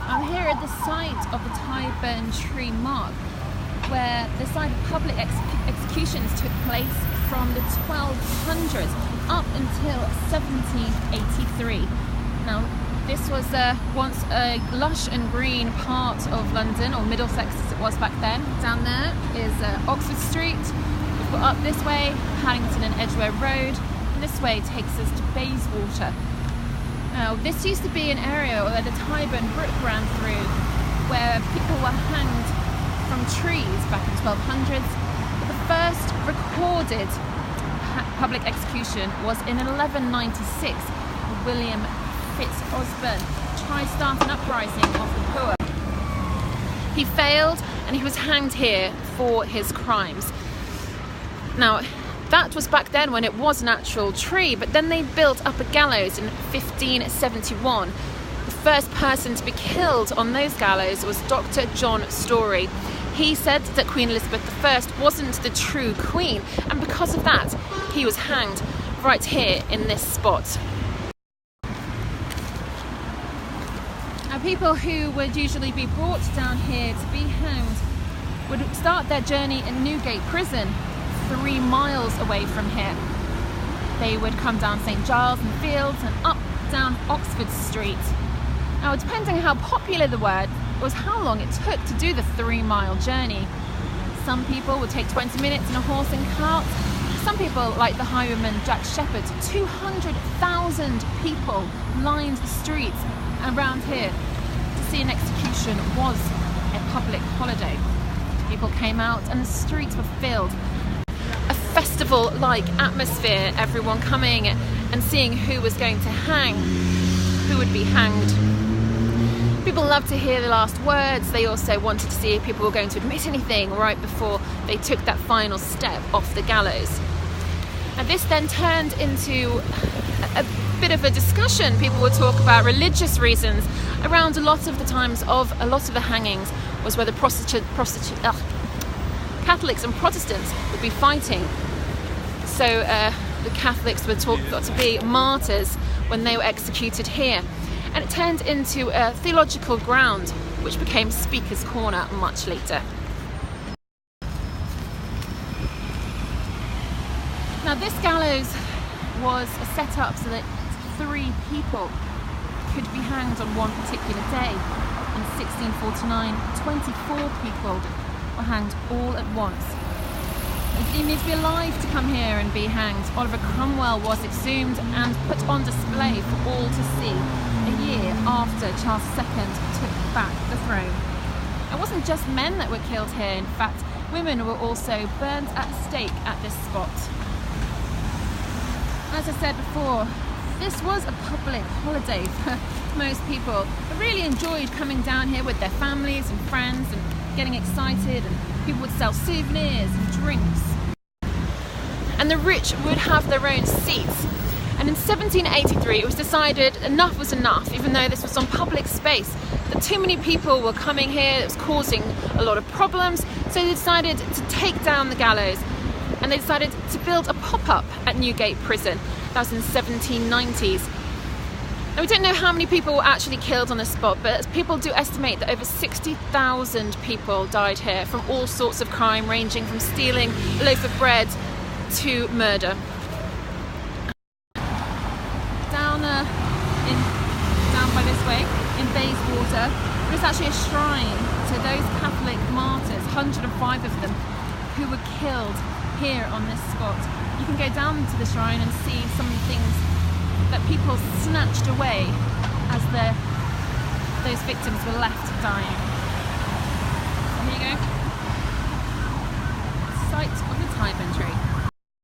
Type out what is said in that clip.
I'm here at the site of the Tyburn Tree Mark, where the site of public executions took place from the 1200s up until 1783. Now, this was once a lush and green part of London, or Middlesex as it was back then. Down there is Oxford Street. We've got up this way, Paddington and Edgware Rd, and this way takes us to Bayswater. Now, this used to be an area where the Tyburn Brook ran through, where people were hanged from trees back in the 1200s. But the first recorded public execution was in 1196. William Osborne tried to start an uprising of the poor. He failed and he was hanged here for his crimes. Now, that was back then when it was an actual tree, but then they built up a gallows in 1571. The first person to be killed on those gallows was Dr. John Story. He said that Queen Elizabeth I wasn't the true queen, and because of that, he was hanged right here in this spot. Now, people who would usually be brought down here to be hanged would start their journey in Newgate Prison, 3 miles away from here. They would come down St Giles and Fields and up down Oxford Street. Now, depending how popular the word was, how long it took to do the 3-mile journey. Some people would take 20 minutes in a horse and cart. Some people, like the highwayman Jack Shepherd, 200,000 people lined the streets around here to see an execution. Was a public holiday. People came out and the streets were filled. A festival-like atmosphere, everyone coming and seeing who was going to hang, who would be hanged. People loved to hear the last words. They also wanted to see if people were going to admit anything right before they took that final step off the gallows. And this then turned into a bit of a discussion. People would talk about religious reasons. Around a lot of the times of a lot of the hangings was where the Catholics and Protestants would be fighting. So the Catholics were thought to be martyrs when they were executed here. And it turned into a theological ground, which became Speaker's Corner much later. Now, this gallows was set up so that 3 people could be hanged on one particular day. In 1649, 24 people were hanged all at once. You need to be alive to come here and be hanged. Oliver Cromwell was exhumed and put on display for all to see a year after Charles II took back the throne. It wasn't just men that were killed here. In fact, women were also burnt at the stake at this spot. As I said before, this was a public holiday for most people, but really enjoyed coming down here with their families and friends and getting excited, and people would sell souvenirs and drinks. And the rich would have their own seats. And in 1783 it was decided enough was enough, even though this was on public space, that too many people were coming here, it was causing a lot of problems, so they decided to take down the gallows. And they decided to build a pop-up at Newgate Prison. That was in the 1790s. Now, we don't know how many people were actually killed on this spot, but people do estimate that over 60,000 people died here from all sorts of crime, ranging from stealing a loaf of bread to murder. Down by this way, in Bayswater, there is actually a shrine to those Catholic martyrs, 105 of them, who were killed here on this spot. You can go down to the shrine and see some of the things that people snatched away as those victims were left dying.